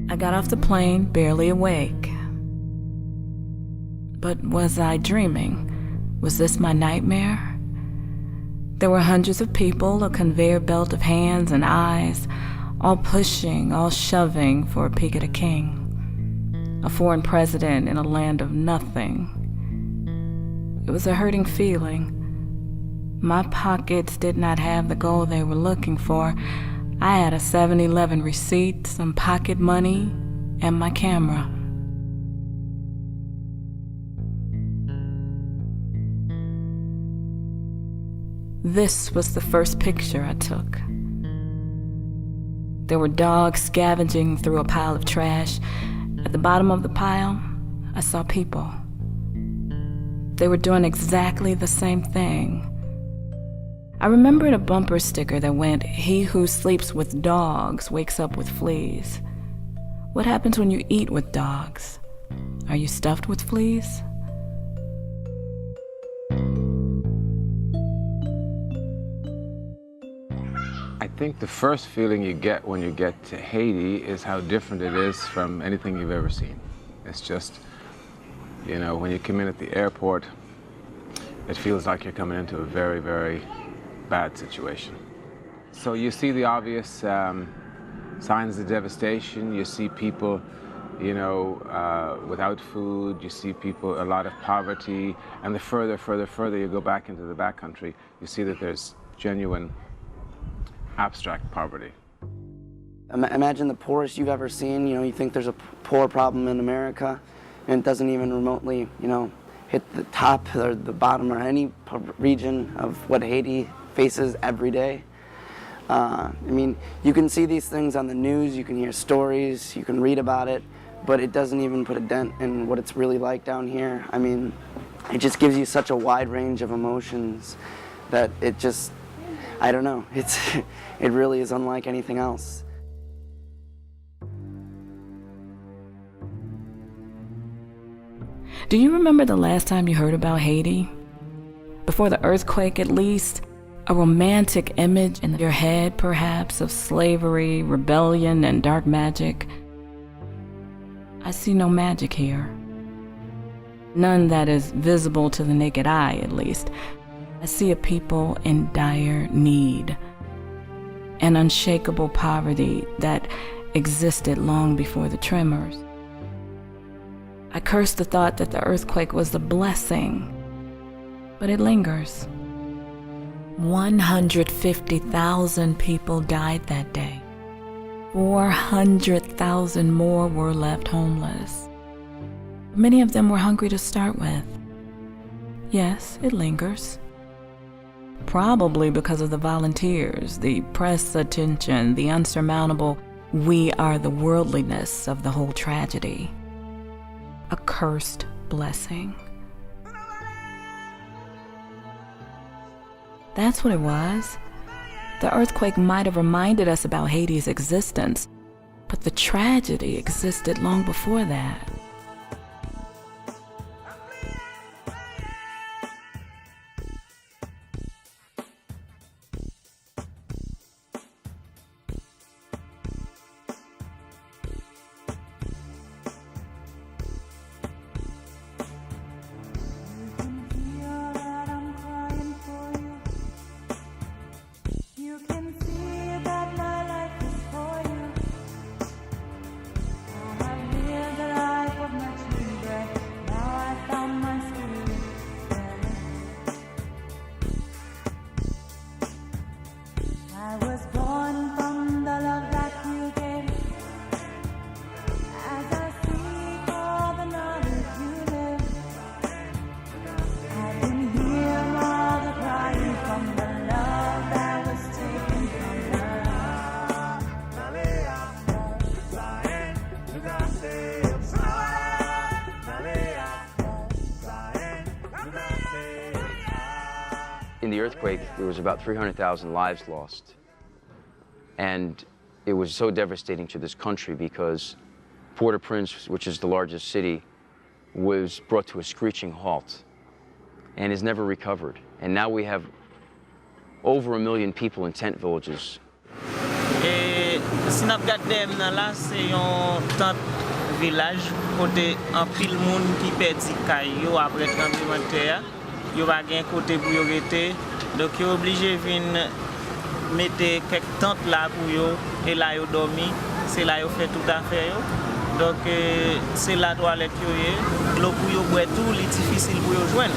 I got off the plane barely awake. But was I dreaming? Was this my nightmare? There were hundreds of people, a conveyor belt of hands and eyes, all pushing, all shoving for a peek at a king, a foreign president in a land of nothing. It was a hurting feeling. My pockets did not have the gold they were looking for. I had a 7-Eleven receipt, some pocket money, and my camera. This was the first picture I took. There were dogs scavenging through a pile of trash. At the bottom of the pile, I saw people. They were doing exactly the same thing. I remembered a bumper sticker that went, "He who sleeps with dogs wakes up with fleas." What happens when you eat with dogs? Are you stuffed with fleas? I think the first feeling you get when you get to Haiti is how different it is from anything you've ever seen. It's just, you know, when you come in at the airport, it feels like you're coming into a very, very bad situation. So you see the obvious signs of devastation. You see people, you know, without food. You see people, a lot of poverty. And the further you go back into the backcountry, you see that there's genuine abstract poverty. Imagine the poorest you've ever seen. You know, you think there's a poor problem in America, and it doesn't even remotely, you know, hit the top or the bottom or any region of what Haiti faces every day. I mean, you can see these things on the news, you can hear stories, you can read about it, but it doesn't even put a dent in what it's really like down here. I mean, it just gives you such a wide range of emotions that it just, I don't know, it really is unlike anything else. Do you remember the last time you heard about Haiti? Before the earthquake, at least? A romantic image in your head, perhaps, of slavery, rebellion, and dark magic? I see no magic here. None that is visible to the naked eye, at least. I see a people in dire need, an unshakable poverty that existed long before the tremors. I curse the thought that the earthquake was a blessing, but it lingers. 150,000 people died that day. 400,000 more were left homeless. Many of them were hungry to start with. Yes, it lingers. Probably because of the volunteers, the press attention, the unsurmountable "we are the worldliness" of the whole tragedy. A cursed blessing. That's what it was. The earthquake might have reminded us about Haiti's existence, but the tragedy existed long before that. earthquake, there was about 300,000 lives lost. And it was so devastating to this country because Port-au-Prince, which is the largest city, was brought to a screeching halt and has never recovered. And now we have over 1 million people in tent villages. Si nous regardons là, c'est un tent village côté un pile monde qui perdit caillou après tremblement de terre. Yo pas gain côté pour yo rester. Donc yo obligé venir mettre quelques tentes là pour yo et là yo dormi, c'est là yo fait tout affaire yo. Donc c'est la toilette yo est, l'eau pour yo boire tout, c'est difficile pour yo joindre.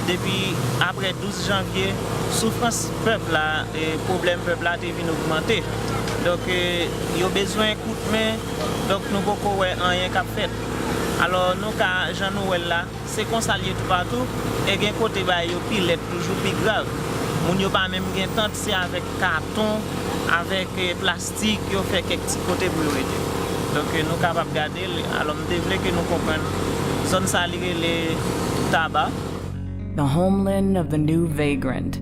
Depuis après 12 janvier, souffrance peuple là et problème peuple là est venu augmenter. Donc il y a besoin de coup de main, donc nous pouvons voir rien qu'à faire. Alors nous quand Jean Noël là, c'est qu'on s'allie tout partout et bien côté bah yo pile toujours plus grave. Moun yo pas même gain tente c'est avec carton, avec plastique, yo fait quelques petits côtés pour yo aider. Donc nous capable garder alors nous devons que nous comprendre zone ça les tabac. The homeland of the new vagrant.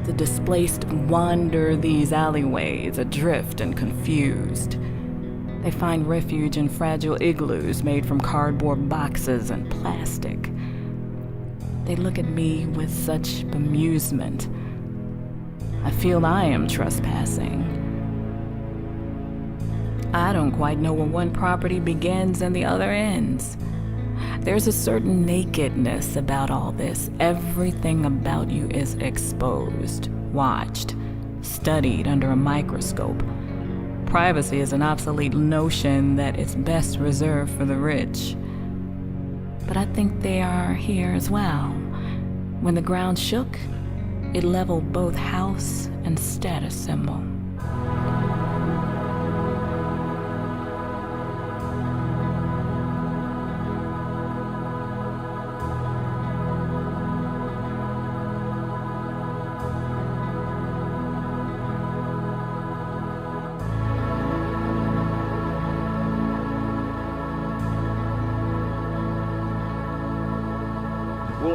The displaced wander these alleyways, adrift and confused. They find refuge in fragile igloos made from cardboard boxes and plastic. They look at me with such bemusement. I feel I am trespassing. I don't quite know where one property begins and the other ends. There's a certain nakedness about all this. Everything about you is exposed, watched, studied under a microscope. Privacy is an obsolete notion that is best reserved for the rich. But I think they are here as well. When the ground shook, it leveled both house and status symbol.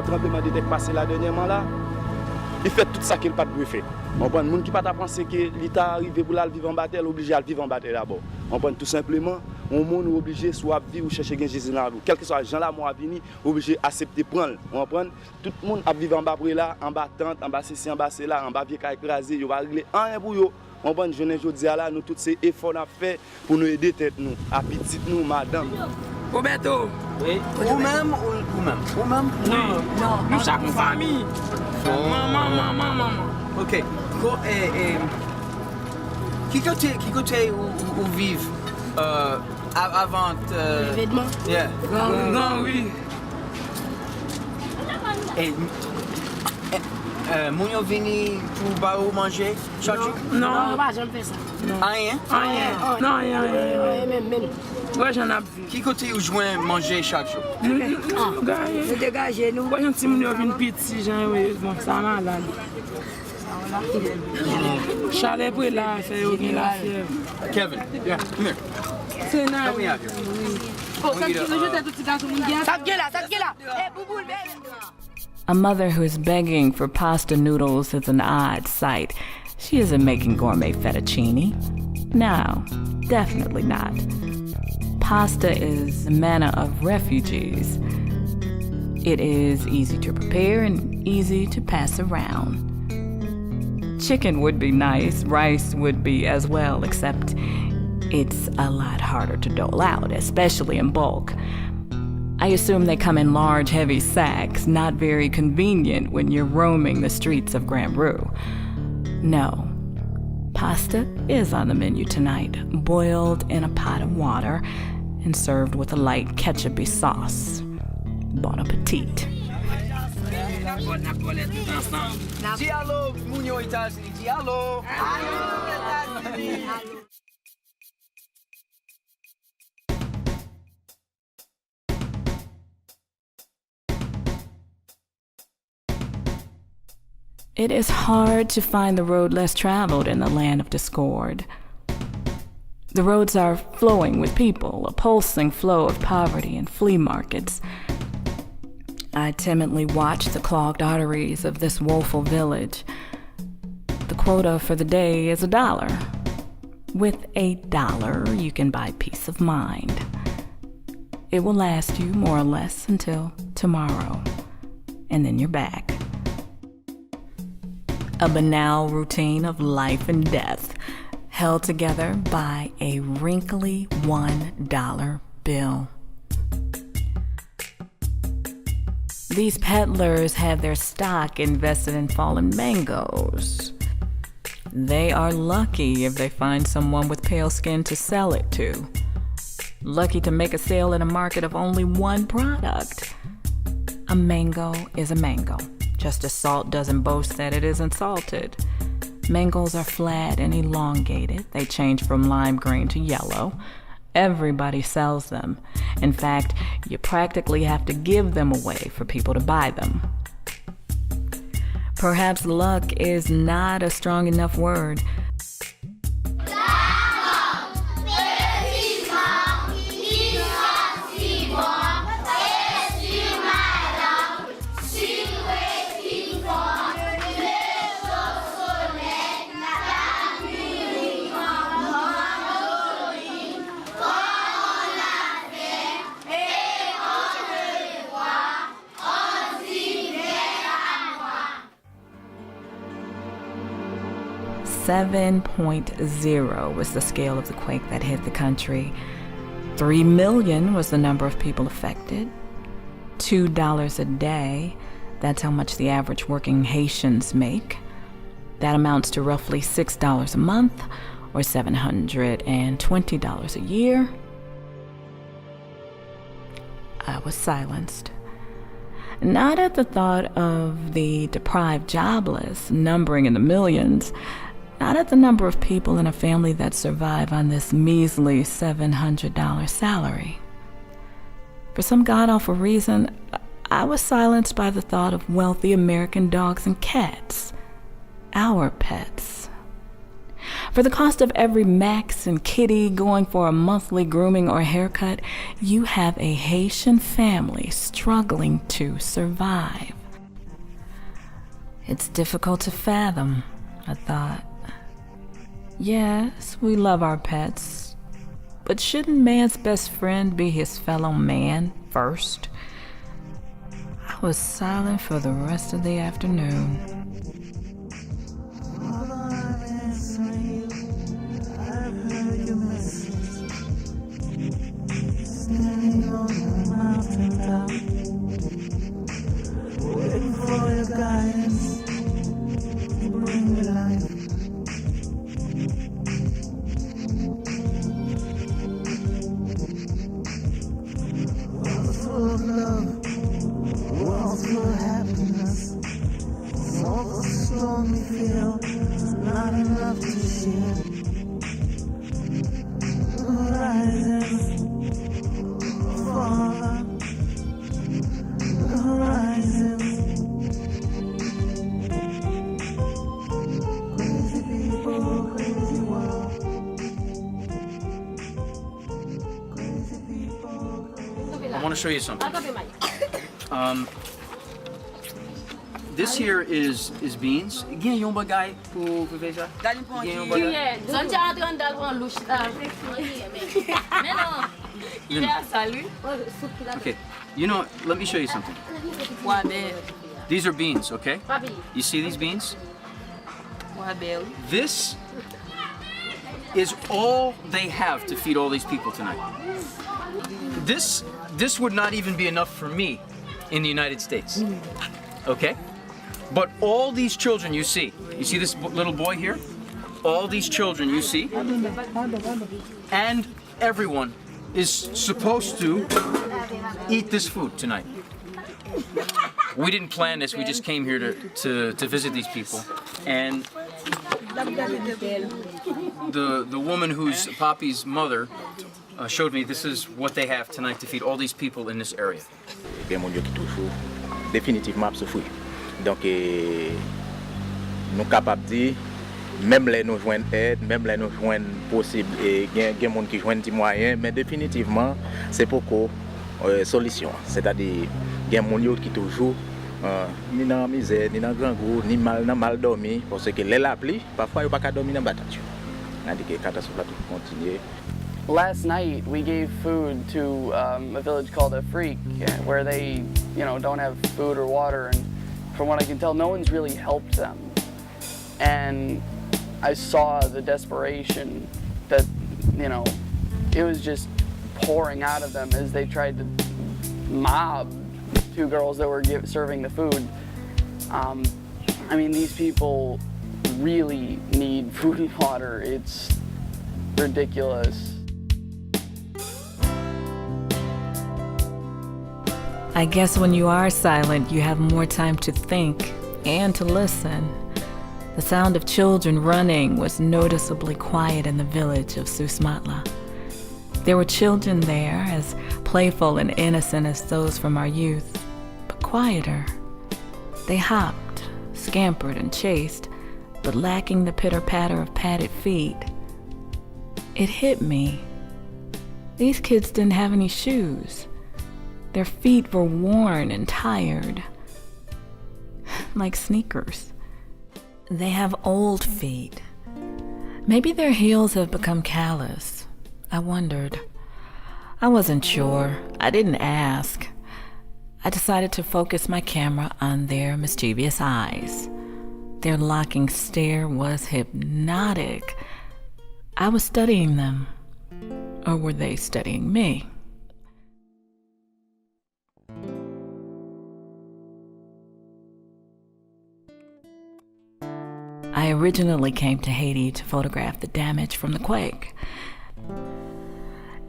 Tremblement de terre passé là dernièrement là, il fait tout ça qu'il pas de faire. On prend monde qui pas penser que l'état arrivé pour là vivre en bataille, obligé à vivre en bataille d'abord. On prend tout simplement on monde obligé soit vivre ou chercher gain Jésus dans l'eau. Quel que soit gens là moi venir obligé accepter prendre. On prend tout le monde à vivre en bas après là, en bas tente, en bas ceci, en bas là, en bas vieux ka écrasé, yo va régler rien pour yo. On prend jeune jodi là nous tous ces efforts à faire pour nous aider tête nous, à petite nous madame. Roberto, Oui. Ou-même? Non. Nous sommes une famille. Maman. Ok. Qui côté où vivent avant l'événement? Yeah. Non, oui. Et Mounio vini pour bao manger chaque jour? Non, pas jamais fait ça. Rien? Non. Même. Ouais, j'en ai vu. Qui côté où joint manger chaque jour? Nous dégager nous. Moi, j'en ai vu une petite, bon, ça m'a malade. Chalet pour là, c'est la fièvre. Kevin, yeah, come here. C'est Help me out here. Ça te là. Eh, bouboule, A mother who's begging for pasta noodles is an odd sight. She isn't making gourmet fettuccine. No, definitely not. Pasta is the manna of refugees. It is easy to prepare and easy to pass around. Chicken would be nice, rice would be as well, except it's a lot harder to dole out, especially in bulk. I assume they come in large, heavy sacks, not very convenient when you're roaming the streets of Grand Rue. No, pasta is on the menu tonight, boiled in a pot of water and served with a light ketchupy sauce. Bon appetit. Dis allô, Mounio États-Unis, dis allô. It is hard to find the road less traveled in the land of discord. The roads are flowing with people, a pulsing flow of poverty and flea markets. I timidly watched the clogged arteries of this woeful village. The quota for the day is $1. With $1, you can buy peace of mind. It will last you more or less until tomorrow, and then you're back. A banal routine of life and death, held together by a wrinkly $1 bill. These peddlers have their stock invested in fallen mangoes. They are lucky if they find someone with pale skin to sell it to. Lucky to make a sale in a market of only one product. A mango is a mango, just as salt doesn't boast that it isn't salted. Mangoes are flat and elongated. They change from lime green to yellow. Everybody sells them. In fact, you practically have to give them away for people to buy them. Perhaps luck is not a strong enough word. .0 was the scale of the quake that hit the country. 3 million was the number of people affected. $2 a day, that's how much the average working Haitians make. That amounts to roughly $6 a month, or $720 a year. I was silenced. Not at the thought of the deprived jobless numbering in the millions, not at the number of people in a family that survive on this measly $700 salary. For some god-awful reason, I was silenced by the thought of wealthy American dogs and cats, our pets. For the cost of every Max and Kitty going for a monthly grooming or haircut, you have a Haitian family struggling to survive. It's difficult to fathom, I thought. Yes, we love our pets, but shouldn't man's best friend be his fellow man first? I was silent for the rest of the afternoon. Waiting for your guidance, bring me life. World's full of love, world's full of happiness. All the storm we feel, not enough to share. The horizons, falling. The horizons, crazy people, crazy world. Crazy people, I want to show you something. This here is beans. Gen yon bagay pou fe sa? Gen yon bagay. Okay, you know, let me show you something. These are beans, okay? You see these beans? This is all they have to feed all these people tonight. This would not even be enough for me in the United States, okay? But all these children you see this little boy here? All these children you see, and everyone is supposed to eat this food tonight. We didn't plan this, we just came here to visit these people. And the woman who's Papi's mother showed me this is what they have tonight to feed all these people in this area. Définitivement souffrir. Donc nous capables dire même les nous joindre aide, même les nous joindre possible et gen monde qui joindre des moyens, mais définitivement c'est pour solution, c'est-à-dire gen moun yo ki toujou ni nan misère, ni nan grand goût, ni mal dormi parce que les la pli, parfois yo pas ka dormi nan batat yo. Nadi ke catastrophe la tout continue. Last night we gave food to a village called Afrique where they, don't have food or water, and from what I can tell, no one's really helped them. And I saw the desperation that, it was just pouring out of them as they tried to mob two girls that were serving the food. These people really need food and water. It's ridiculous. I guess when you are silent, you have more time to think and to listen. The sound of children running was noticeably quiet in the village of Susmatla. There were children there, as playful and innocent as those from our youth, but quieter. They hopped, scampered, and chased, but lacking the pitter-patter of padded feet. It hit me. These kids didn't have any shoes. Their feet were worn and tired, like sneakers. They have old feet. Maybe their heels have become callous. I wondered. I wasn't sure. I didn't ask. I decided to focus my camera on their mischievous eyes. Their locking stare was hypnotic. I was studying them. Or were they studying me? I originally came to Haiti to photograph the damage from the quake.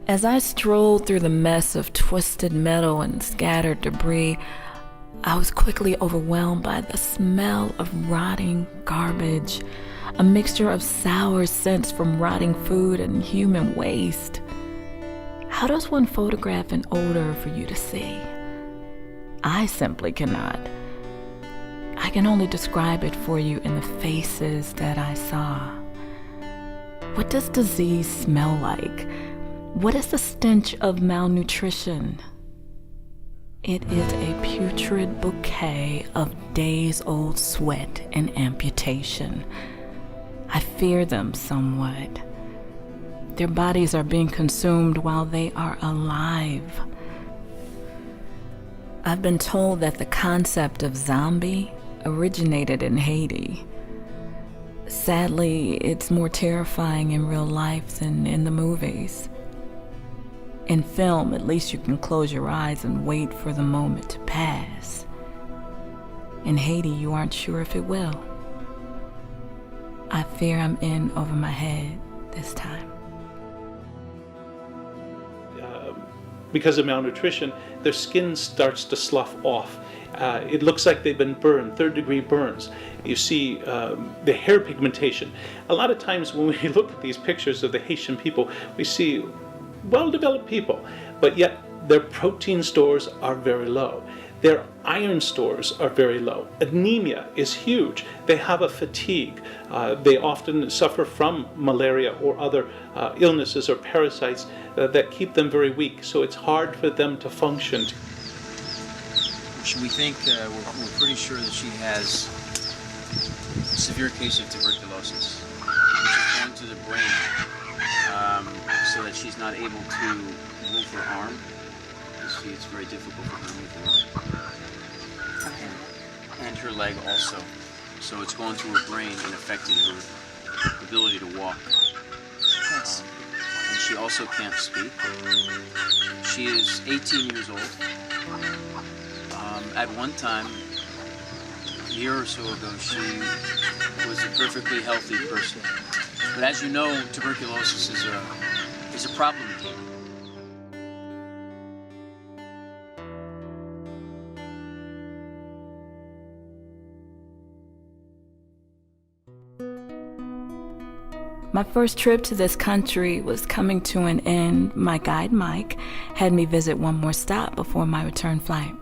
As I strolled through the mess of twisted metal and scattered debris, I was quickly overwhelmed by the smell of rotting garbage, a mixture of sour scents from rotting food and human waste. How does one photograph an odor for you to see? I simply cannot. I can only describe it for you in the faces that I saw. What does disease smell like? What is the stench of malnutrition? It is a putrid bouquet of days-old sweat and amputation. I fear them somewhat. Their bodies are being consumed while they are alive. I've been told that the concept of zombie originated in Haiti. Sadly, it's more terrifying in real life than in the movies. In film, at least you can close your eyes and wait for the moment to pass. In Haiti, you aren't sure if it will. I fear I'm in over my head this time. Because of malnutrition, their skin starts to slough off. It looks like they've been burned, third-degree burns. You see the hair pigmentation. A lot of times when we look at these pictures of the Haitian people, we see well-developed people, but yet their protein stores are very low. Their iron stores are very low. Anemia is huge. They have a fatigue. They often suffer from malaria or other illnesses or parasites that keep them very weak, so it's hard for them to function. We think, we're pretty sure that she has a severe case of tuberculosis, which is going to the brain, so that she's not able to move her arm. You see, it's very difficult for her to move her arm. And her leg also. So it's going to her brain and affecting her ability to walk. And she also can't speak. She is 18 years old. At one time, a year or so ago, she was a perfectly healthy person. But as you know, tuberculosis is a problem in Haiti. My first trip to this country was coming to an end. My guide, Mike, had me visit one more stop before my return flight.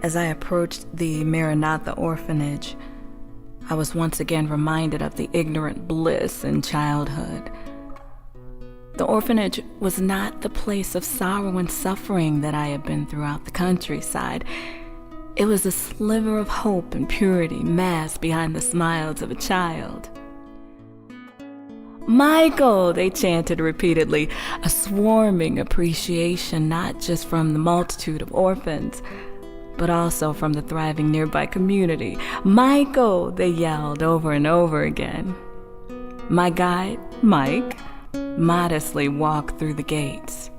As I approached the Maranatha orphanage, I was once again reminded of the ignorant bliss in childhood. The orphanage was not the place of sorrow and suffering that I had been throughout the countryside. It was a sliver of hope and purity masked behind the smiles of a child. "Michael," they chanted repeatedly, a swarming appreciation not just from the multitude of orphans, but also from the thriving nearby community. "Michael," they yelled over and over again. My guide, Mike, modestly walked through the gates.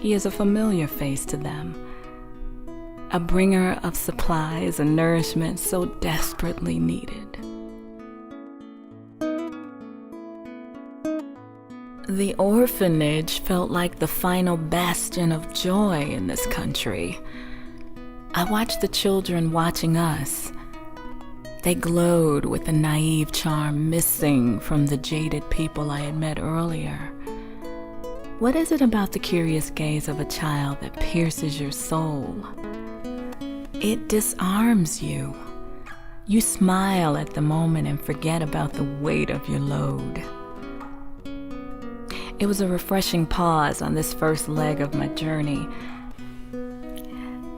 He is a familiar face to them, a bringer of supplies and nourishment so desperately needed. The orphanage felt like the final bastion of joy in this country. I watched the children watching us. They glowed with the naive charm missing from the jaded people I had met earlier. What is it about the curious gaze of a child that pierces your soul? It disarms you. You smile at the moment and forget about the weight of your load. It was a refreshing pause on this first leg of my journey.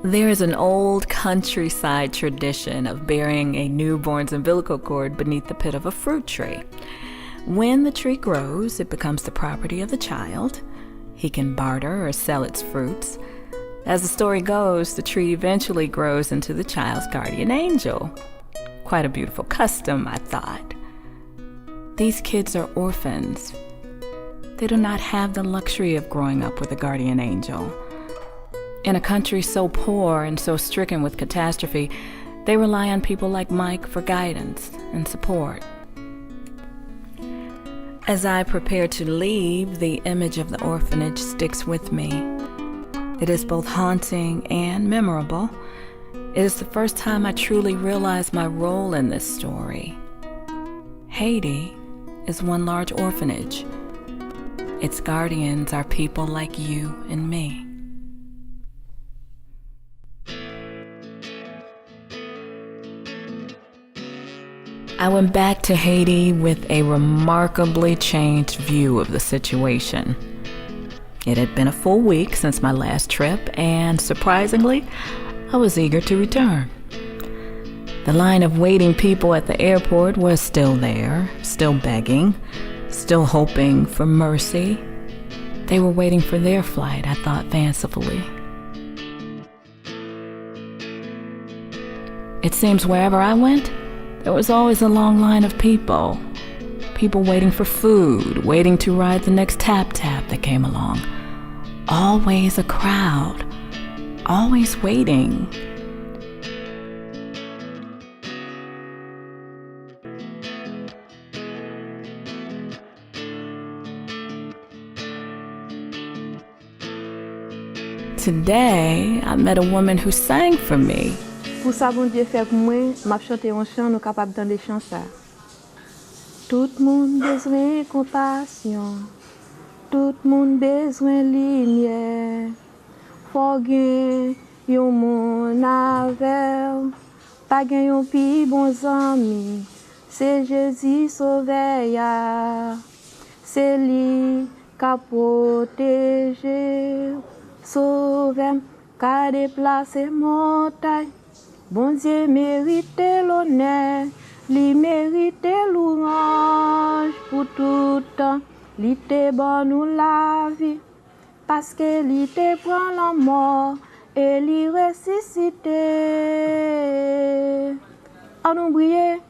There is an old countryside tradition of burying a newborn's umbilical cord beneath the pit of a fruit tree. When the tree grows, it becomes the property of the child. He can barter or sell its fruits. As the story goes, the tree eventually grows into the child's guardian angel. Quite a beautiful custom, I thought. These kids are orphans. They do not have the luxury of growing up with a guardian angel. In a country so poor and so stricken with catastrophe, they rely on people like Mike for guidance and support. As I prepare to leave, the image of the orphanage sticks with me. It is both haunting and memorable. It is the first time I truly realized my role in this story. Haiti is one large orphanage. Its guardians are people like you and me. I went back to Haiti with a remarkably changed view of the situation. It had been a full week since my last trip, and surprisingly, I was eager to return. The line of waiting people at the airport was still there, still begging, still hoping for mercy. They were waiting for their flight, I thought fancifully. It seems wherever I went, there was always a long line of people. People waiting for food, waiting to ride the next tap-tap that came along. Always a crowd, always waiting. Today, I met a woman who sang for me. Pour ça, bon Dieu fait pour moi, m'a chanté un chant, nous capable d'entendre chant ça. Tout monde besoin compassion, tout monde besoin lumière. Faut gen yon mon avec, pas gen yon pi bon ami. C'est Jésus sauveur, c'est lui qui protège, sauve, qui déplace montagne. Bon Dieu mérite l'honneur, lui mérite louange pour tout temps. Lui te bon nous la vie, parce que lui te prend la mort et lui ressuscite. On nous brille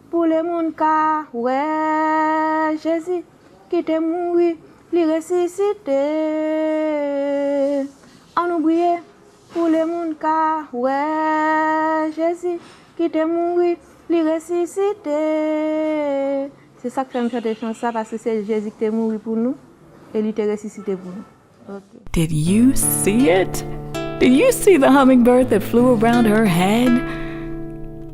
pour les monde car ouais Jésus qui te mouru, lui ressuscite. On nous brille pour les monde car ouais Jésus qui te mouru, lui ressuscite. C'est ça que fait me chanter ça parce que c'est Jésus qui est mort pour nous et il est ressuscité pour nous. Okay. Did you see it? Did you see the hummingbird that flew around her head?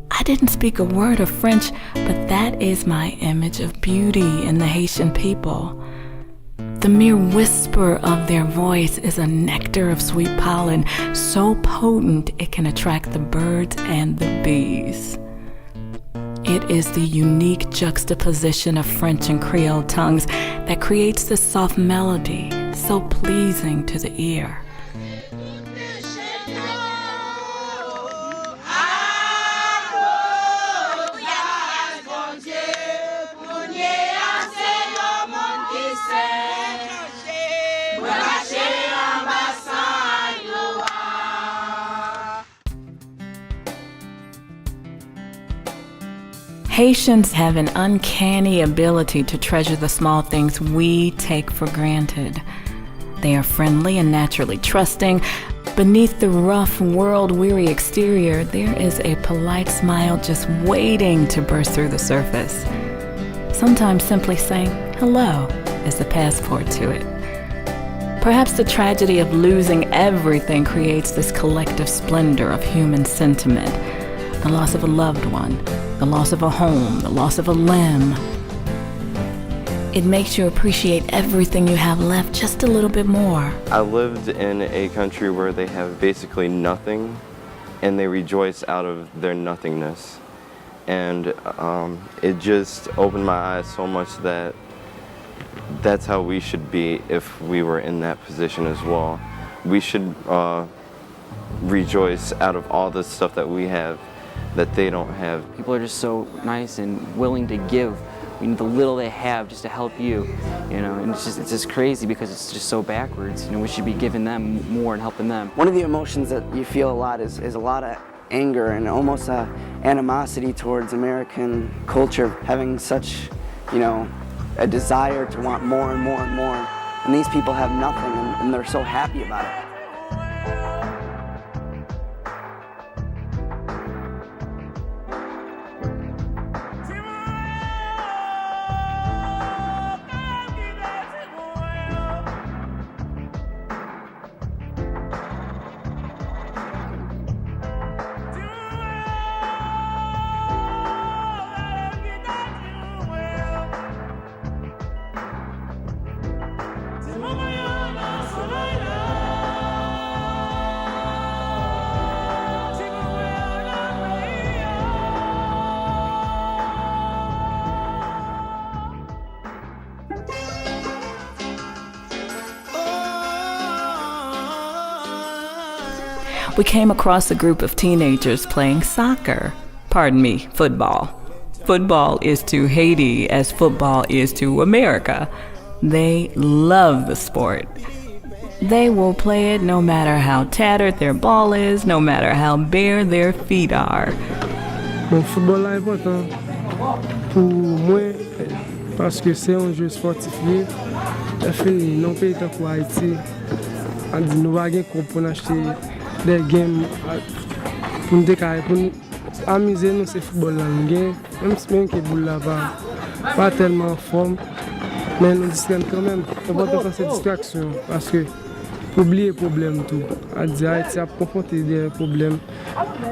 I didn't speak a word of French, but that is my image of beauty in the Haitian people. The mere whisper of their voice is a nectar of sweet pollen, so potent it can attract the birds and the bees. It is the unique juxtaposition of French and Creole tongues that creates this soft melody, so pleasing to the ear. Haitians have an uncanny ability to treasure the small things we take for granted. They are friendly and naturally trusting. Beneath the rough, world-weary exterior, there is a polite smile just waiting to burst through the surface. Sometimes simply saying hello is the passport to it. Perhaps the tragedy of losing everything creates this collective splendor of human sentiment. The loss of a loved one, the loss of a home, the loss of a limb. It makes you appreciate everything you have left just a little bit more. I lived in a country where they have basically nothing, and they rejoice out of their nothingness. And it just opened my eyes so much that that's how we should be if we were in that position as well. We should rejoice out of all the stuff that we have that they don't have. People are just so nice and willing to give, you know, the little they have just to help you, you know, and it's just crazy because it's just so backwards. You know, we should be giving them more and helping them. One of the emotions that you feel a lot is a lot of anger and almost a animosity towards American culture, having such, you know, a desire to want more and more and more. And these people have nothing and they're so happy about it. We came across a group of teenagers playing soccer. Pardon me, football. Football is to Haiti as football is to America. They love the sport. They will play it no matter how tattered their ball is, no matter how bare their feet are. Le football est important pour moi parce que c'est un jeu sportif lié. Dans un pays comme Haïti, nous n'avons pas pour acheter des games pour nous amuser nous c'est football là même si même que boule là pas tellement en forme mais nous distraît quand même important c'est distraction parce que oublier problème tout à dire Haïti a confronté des problèmes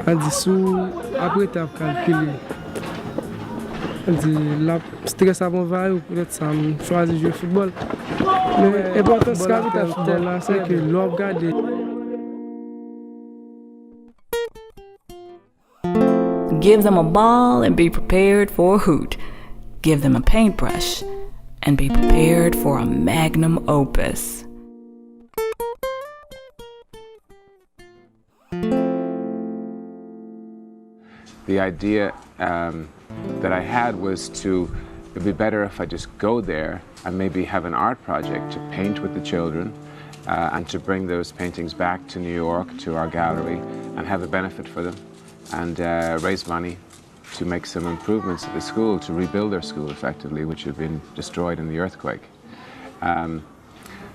à dire sous après tu as calculé à dire la stress avant va ou peut-être ça choisir jouer football mais important c'est là c'est que l'on regarde. Give them a ball and be prepared for a hoot. Give them a paintbrush and be prepared for a magnum opus. The idea that I had was it'd be better if I just go there and maybe have an art project to paint with the children and to bring those paintings back to New York, to our gallery, and have a benefit for them. And raise money to make some improvements to the school, to rebuild their school effectively, which had been destroyed in the earthquake.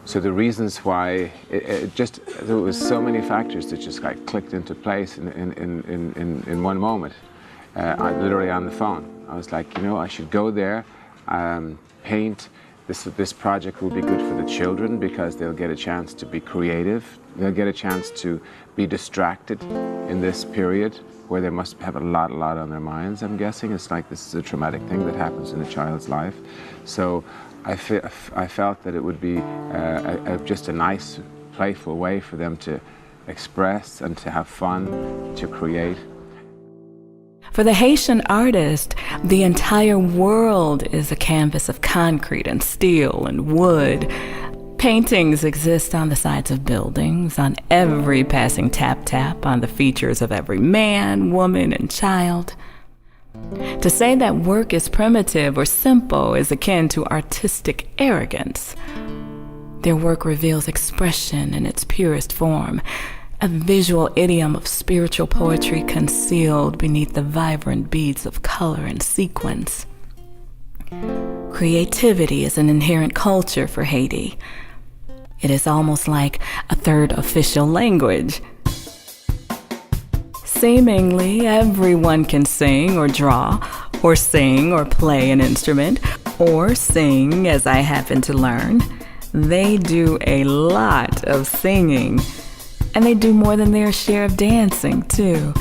So the reasons why, there was so many factors that just like clicked into place in one moment, literally on the phone. I was like, you know, I should go there, paint. This project will be good for the children because they'll get a chance to be creative. They'll get a chance to be distracted in this period where they must have a lot on their minds, I'm guessing. It's like this is a traumatic thing that happens in a child's life. So I felt that it would be just a nice, playful way for them to express and to have fun, to create. For the Haitian artist, the entire world is a canvas of concrete and steel and wood. Paintings exist on the sides of buildings, on every passing tap-tap, on the features of every man, woman, and child. To say that work is primitive or simple is akin to artistic arrogance. Their work reveals expression in its purest form, a visual idiom of spiritual poetry concealed beneath the vibrant beads of color and sequence. Creativity is an inherent culture for Haiti. It is almost like a third official language. Seemingly, everyone can sing or draw, or sing or play an instrument, or sing, as I happen to learn. They do a lot of singing, and they do more than their share of dancing, too.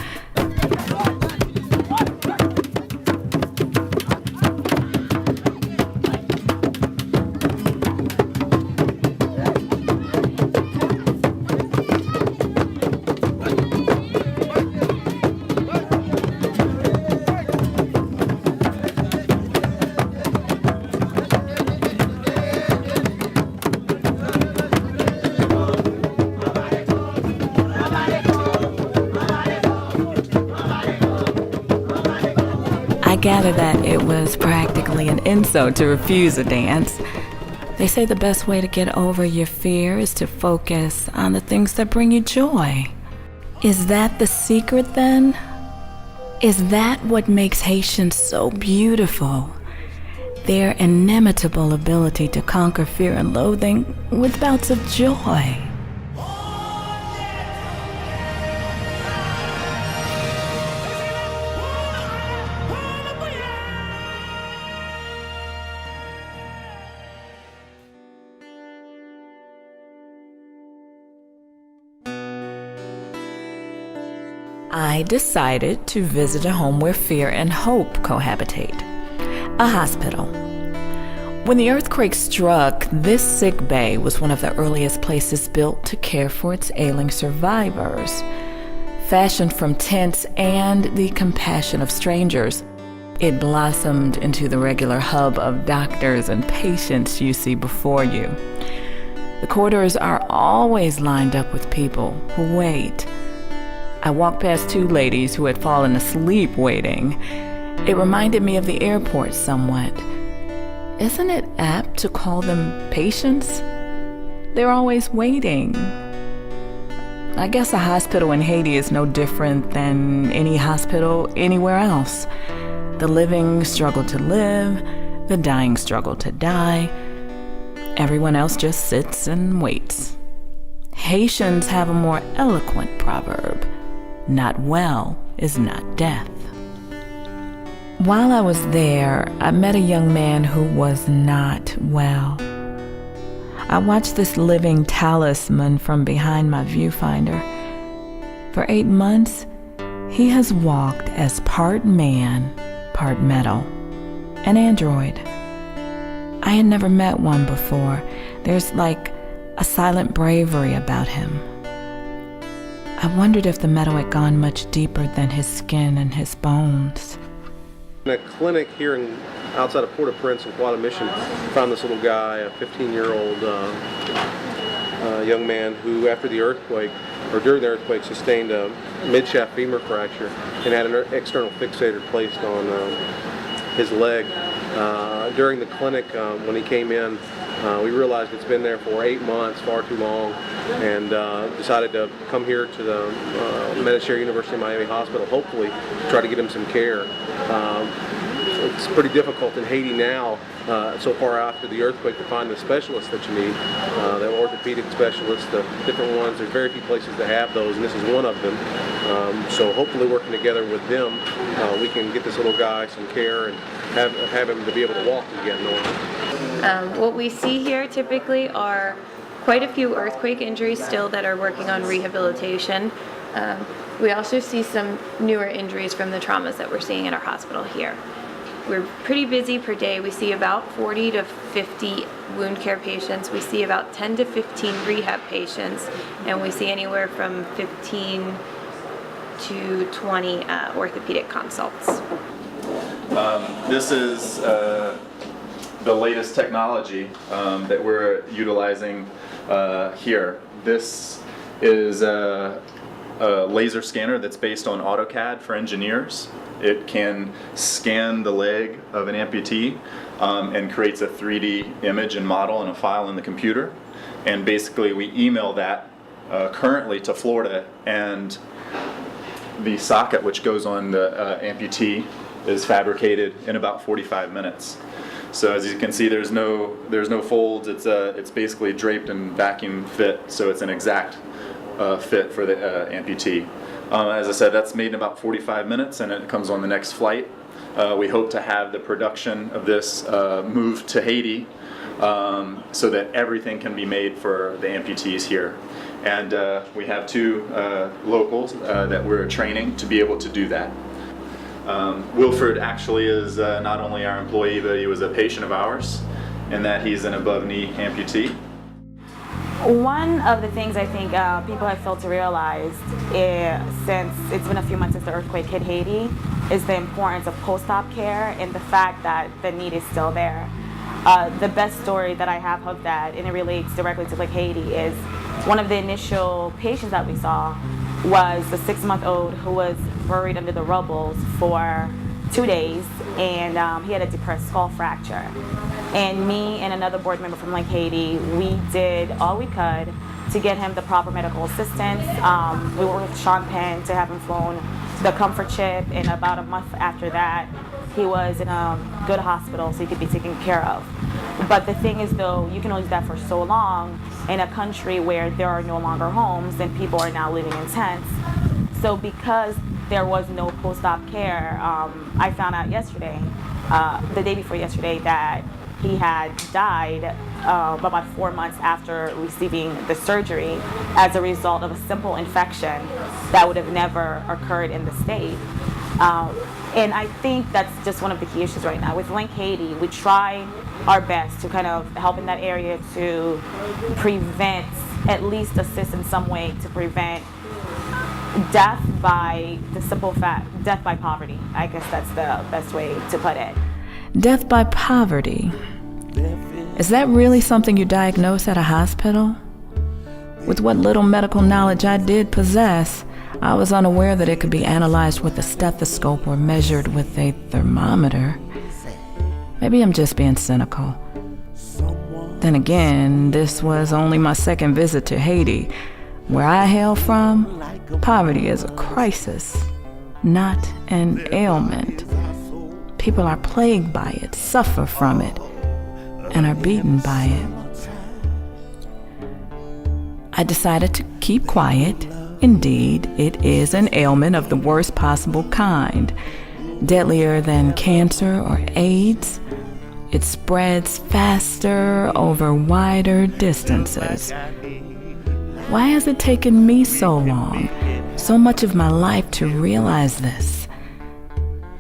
I gather that it was practically an insult to refuse a dance. They say the best way to get over your fear is to focus on the things that bring you joy. Is that the secret then? Is that what makes Haitians so beautiful? Their inimitable ability to conquer fear and loathing with bouts of joy. I decided to visit a home where fear and hope cohabitate, a hospital. When the earthquake struck, this sick bay was one of the earliest places built to care for its ailing survivors. Fashioned from tents and the compassion of strangers, it blossomed into the regular hub of doctors and patients you see before you. The corridors are always lined up with people who wait. I walked past two ladies who had fallen asleep waiting. It reminded me of the airport somewhat. Isn't it apt to call them patients? They're always waiting. I guess a hospital in Haiti is no different than any hospital anywhere else. The living struggle to live, the dying struggle to die. Everyone else just sits and waits. Haitians have a more eloquent proverb. Not well is not death. While I was there, I met a young man who was not well. I watched this living talisman from behind my viewfinder. For 8 months, he has walked as part man, part metal, an android. I had never met one before. There's like a silent bravery about him. I wondered if the metal had gone much deeper than his skin and his bones. In a clinic here outside of Port-au-Prince in Guada Mission, found this little guy, a 15-year-old young man who, after the earthquake, or during the earthquake, sustained a mid-shaft femur fracture and had an external fixator placed on his leg. During the clinic, when he came in, we realized it's been there for 8 months, far too long, and decided to come here to the Medicare University of Miami Hospital, hopefully try to get him some care. It's pretty difficult in Haiti now, so far after the earthquake, to find the specialists that you need, the orthopedic specialists, the different ones. There's very few places that have those, and this is one of them. So hopefully working together with them, we can get this little guy some care and have him to be able to walk again. What we see here typically are quite a few earthquake injuries still that are working on rehabilitation. We also see some newer injuries from the traumas that we're seeing in our hospital here. We're pretty busy per day. We see about 40 to 50 wound care patients. We see about 10 to 15 rehab patients, and we see anywhere from 15 to 20 orthopedic consults. This is the latest technology that we're utilizing here. This is a laser scanner that's based on AutoCAD for engineers. It can scan the leg of an amputee and creates a 3D image and model and a file in the computer. And basically we email that currently to Florida, and the socket which goes on the amputee is fabricated in about 45 minutes. So as you can see, there's no folds. It's basically draped and vacuum fit, so it's an exact fit for the amputee. As I said, that's made in about 45 minutes, and it comes on the next flight. We hope to have the production of this moved to Haiti so that everything can be made for the amputees here. And we have 2 locals that we're training to be able to do that. Wilfred actually is not only our employee, but he was a patient of ours, in that he's an above-knee amputee. One of the things I think people have failed to realize since it's been a few months since the earthquake hit Haiti is the importance of post-op care and the fact that the need is still there. The best story that I have of that, and it relates directly to Haiti, is one of the initial patients that we saw was a 6-month-old who was buried under the rubble for 2 days, and he had a depressed skull fracture. And me and another board member from Haiti, we did all we could to get him the proper medical assistance. We worked with Sean Penn to have him flown to the comfort chip, and about a month after that, he was in a good hospital so he could be taken care of. But the thing is, though, you can only do that for so long in a country where there are no longer homes and people are now living in tents. So because there was no post-op care, I found out yesterday, the day before yesterday, that he had died about 4 months after receiving the surgery as a result of a simple infection that would have never occurred in the state. And I think that's just one of the key issues right now. With Link Haiti, we try our best to kind of help in that area to prevent, at least assist in some way to prevent death by the simple fact, death by poverty. I guess that's the best way to put it. Death by poverty. Is that really something you diagnose at a hospital? With what little medical knowledge I did possess, I was unaware that it could be analyzed with a stethoscope or measured with a thermometer. Maybe I'm just being cynical. Then again, this was only my 2nd visit to Haiti. Where I hail from, poverty is a crisis, not an ailment. People are plagued by it, suffer from it, and are beaten by it. I decided to keep quiet. Indeed, it is an ailment of the worst possible kind, deadlier than cancer or AIDS. It spreads faster over wider distances. Why has it taken me so long, so much of my life, to realize this?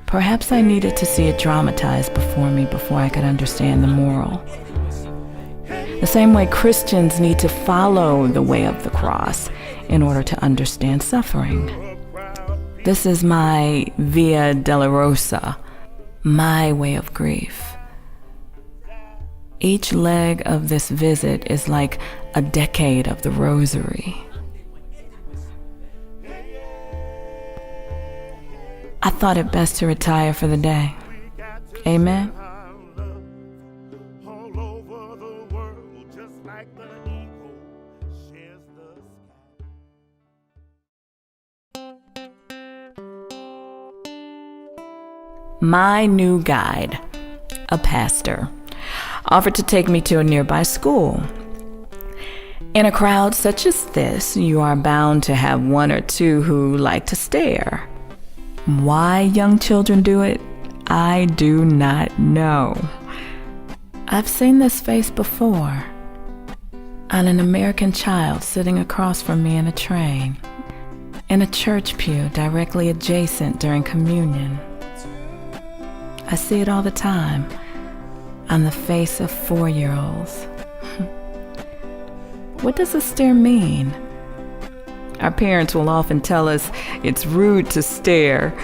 Perhaps I needed to see it dramatized before me before I could understand the moral. The same way Christians need to follow the way of the cross in order to understand suffering. This is my Via Dolorosa, my way of grief. Each leg of this visit is like a decade of the rosary. I thought it best to retire for the day. Amen. My new guide, a pastor, offered to take me to a nearby school. In a crowd such as this, you are bound to have 1 or 2 who like to stare. Why young children do it, I do not know. I've seen this face before, on an American child sitting across from me in a train, in a church pew directly adjacent during communion. I see it all the time on the face of 4-year-olds. What does a stare mean? Our parents will often tell us it's rude to stare.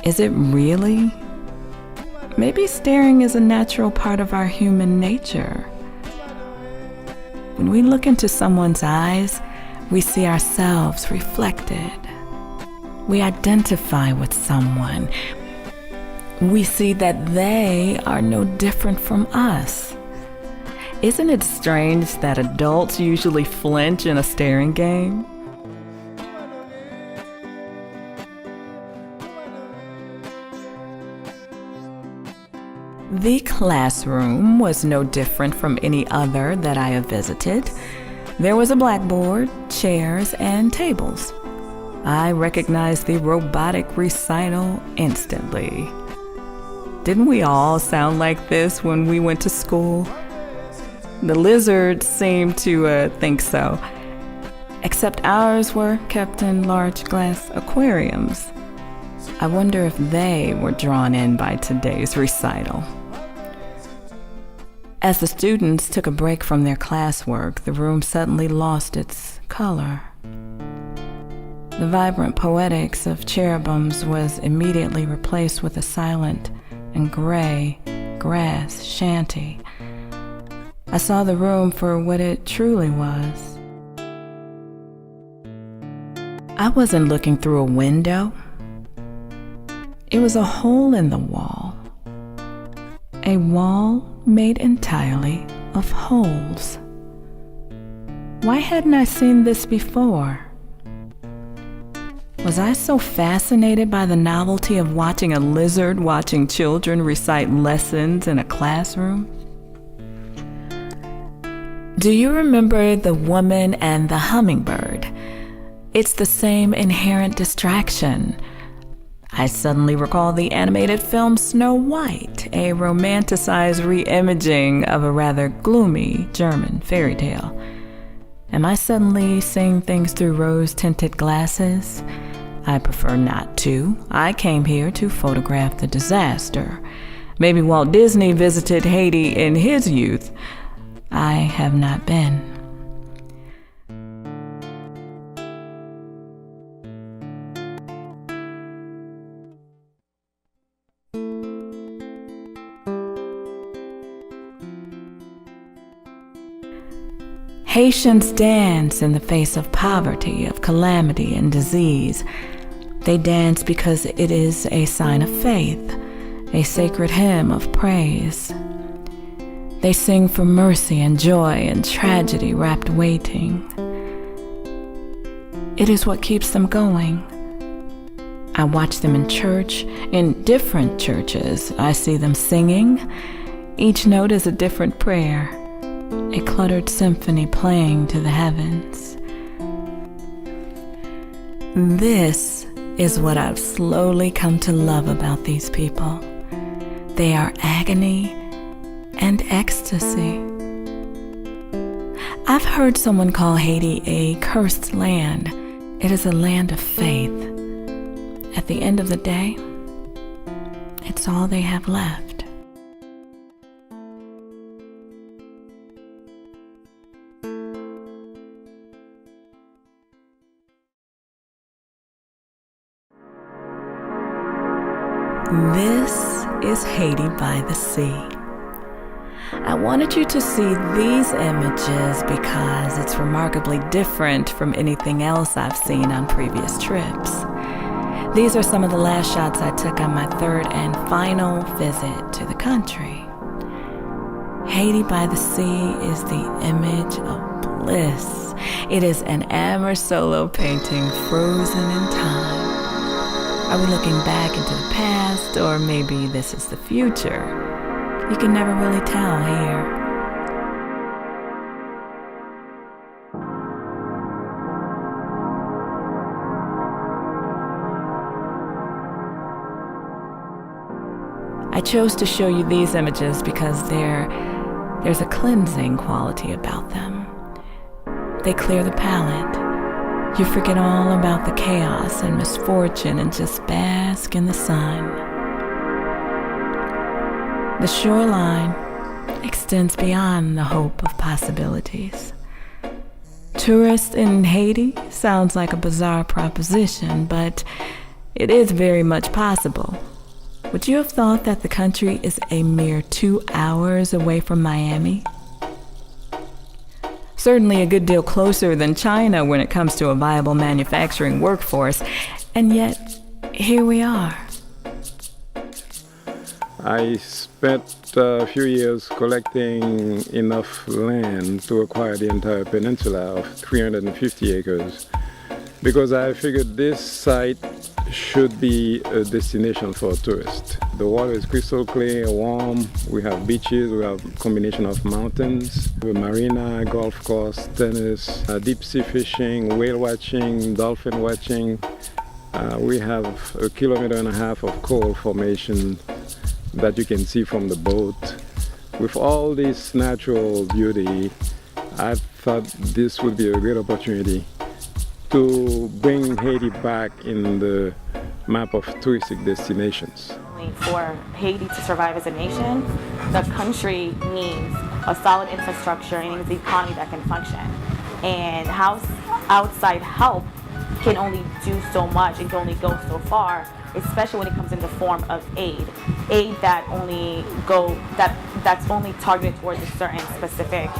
Is it really? Maybe staring is a natural part of our human nature. When we look into someone's eyes, we see ourselves reflected. We identify with someone. We see that they are no different from us. Isn't it strange that adults usually flinch in a staring game? The classroom was no different from any other that I have visited. There was a blackboard, chairs, and tables. I recognized the robotic recital instantly. Didn't we all sound like this when we went to school? The lizards seemed to think so, except ours were kept in large glass aquariums. I wonder if they were drawn in by today's recital. As the students took a break from their classwork, the room suddenly lost its color. The vibrant poetics of cherubims was immediately replaced with a silent and gray grass shanty. I saw the room for what it truly was. I wasn't looking through a window. It was a hole in the wall. A wall made entirely of holes. Why hadn't I seen this before? Was I so fascinated by the novelty of watching a lizard watching children recite lessons in a classroom? Do you remember The Woman and the Hummingbird? It's the same inherent distraction. I suddenly recall the animated film Snow White, a romanticized re-imaging of a rather gloomy German fairy tale. Am I suddenly seeing things through rose-tinted glasses? I prefer not to. I came here to photograph the disaster. Maybe Walt Disney visited Haiti in his youth. I have not been. Haitians dance in the face of poverty, of calamity, and disease. They dance because it is a sign of faith, a sacred hymn of praise. They sing for mercy and joy and tragedy wrapped waiting. It is what keeps them going. I watch them in church, in different churches. I see them singing. Each note is a different prayer, a cluttered symphony playing to the heavens. This is what I've slowly come to love about these people. They are agony and ecstasy. I've heard someone call Haiti a cursed land. It is a land of faith. At the end of the day, it's all they have left. This is Haiti by the Sea. I wanted you to see these images because it's remarkably different from anything else I've seen on previous trips. These are some of the last shots I took on my third and final visit to the country. Haiti by the Sea is the image of bliss. It is an Amor Solo painting frozen in time. Are we looking back into the past, or maybe this is the future? You can never really tell here. I chose to show you these images because there's a cleansing quality about them. They clear the palate. You forget all about the chaos and misfortune and just bask in the sun. The shoreline extends beyond the hope of possibilities. tourist in Haiti sounds like a bizarre proposition, but it is very much possible. Would you have thought that the country is a mere 2 hours away from Miami? Certainly a good deal closer than China when it comes to a viable manufacturing workforce, and yet here we are. I spent a few years collecting enough land to acquire the entire peninsula of 350 acres because I figured this site should be a destination for tourists. The water is crystal clear, warm, we have beaches, we have a combination of mountains, a marina, golf course, tennis, deep sea fishing, whale watching, dolphin watching. We have 1.5 kilometers of coral formation that you can see from the boat. With all this natural beauty, I thought this would be a great opportunity to bring Haiti back in the map of touristic destinations. For Haiti to survive as a nation, the country needs a solid infrastructure and needs an economy that can function. And outside help can only do so much and can only go so far, especially when it comes in the form of aid that's only targeted towards a certain specific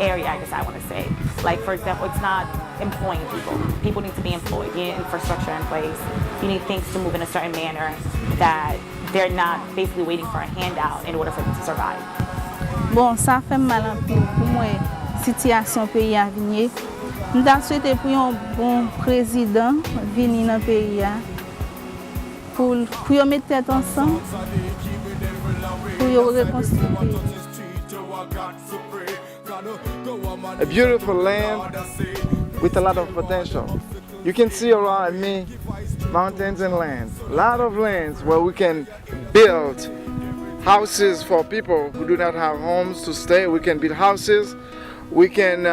area, I guess I want to say. Like, for example, it's not employing people. People need to be employed. You need infrastructure in place. You need things to move in a certain manner that they're not basically waiting for a handout in order for them to survive. Bon, ça fait mal un peu pour moi, situation pays à venir. Nous avons souhaité pour un bon président venir dans le pays pour mettre tête ensemble, pour reconstruire. A beautiful land with a lot of potential. You can see around me mountains and lands. A lot of lands where we can build houses for people who do not have homes to stay. We can build houses. We can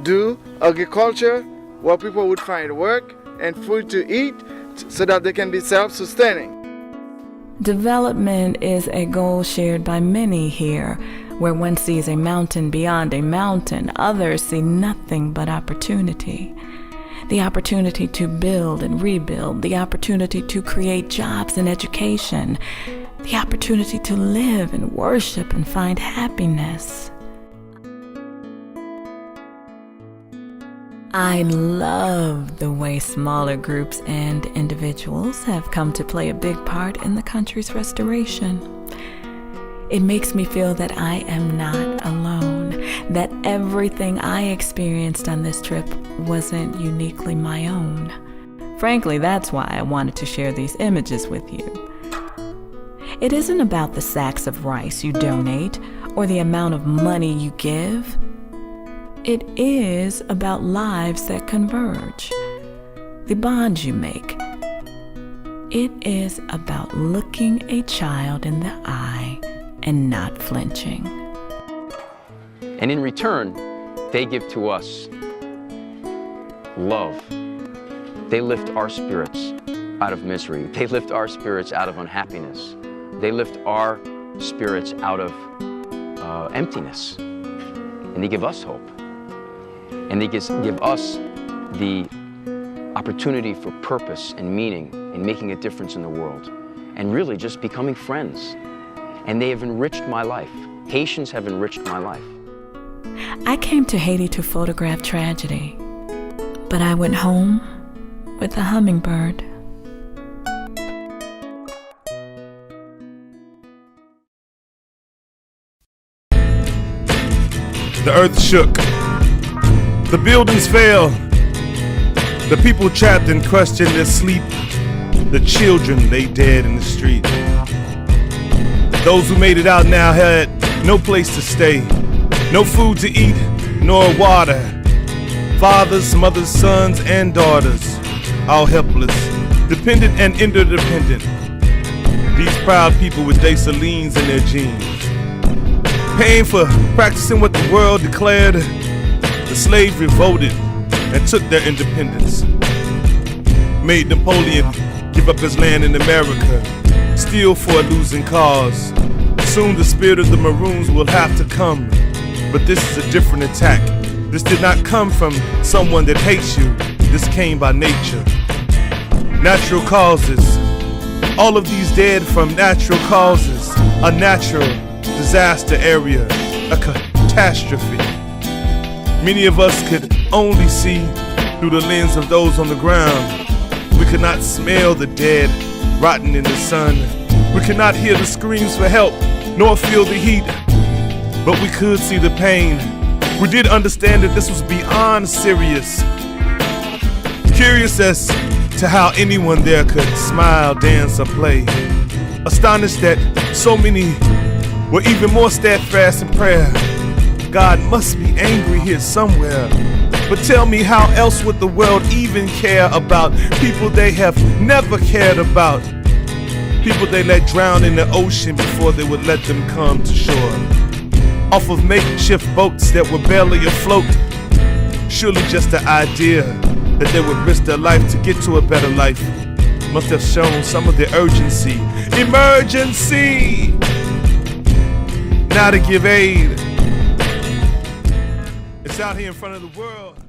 do agriculture where people would find work and food to eat so that they can be self-sustaining. Development is a goal shared by many here. Where one sees a mountain beyond a mountain, others see nothing but opportunity. The opportunity to build and rebuild, the opportunity to create jobs and education, the opportunity to live and worship and find happiness. I love the way smaller groups and individuals have come to play a big part in the country's restoration. It makes me feel that I am not alone, that everything I experienced on this trip wasn't uniquely my own. Frankly, that's why I wanted to share these images with you. It isn't about the sacks of rice you donate or the amount of money you give. It is about lives that converge, the bonds you make. It is about looking a child in the eye and not flinching. And in return, they give to us love. They lift our spirits out of misery. They lift our spirits out of unhappiness. They lift our spirits out of emptiness. And they give us hope. And they give us the opportunity for purpose and meaning in making a difference in the world. And really just becoming friends. And they have enriched my life. Haitians have enriched my life. I came to Haiti to photograph tragedy, but I went home with a hummingbird. The earth shook. The buildings fell. The people trapped and crushed in their sleep. The children lay dead in the street. Those who made it out now had no place to stay, no food to eat, nor water. Fathers, mothers, sons, and daughters, all helpless, dependent and interdependent. These proud people with Dessalines in their jeans, paying for practicing what the world declared. The slaves revolted and took their independence. Made Napoleon give up his land in America, steal for a losing cause. Soon the spirit of the Maroons will have to come, but this is a different attack. This did not come from someone that hates you. This came by nature. Natural causes. All of these dead from natural causes. A natural disaster area. A catastrophe. Many of us could only see through the lens of those on the ground. We could not smell the dead rotting in the sun. We could not hear the screams for help, nor feel the heat. But we could see the pain. We did understand that this was beyond serious. Curious as to how anyone there could smile, dance, or play. Astonished that so many were even more steadfast in prayer. God must be angry here somewhere. But tell me, how else would the world even care about people they have never cared about? People they let drown in the ocean before they would let them come to shore. Off of makeshift boats that were barely afloat. Surely just the idea that they would risk their life to get to a better life must have shown some of the urgency. Emergency! Now to give aid. It's out here in front of the world.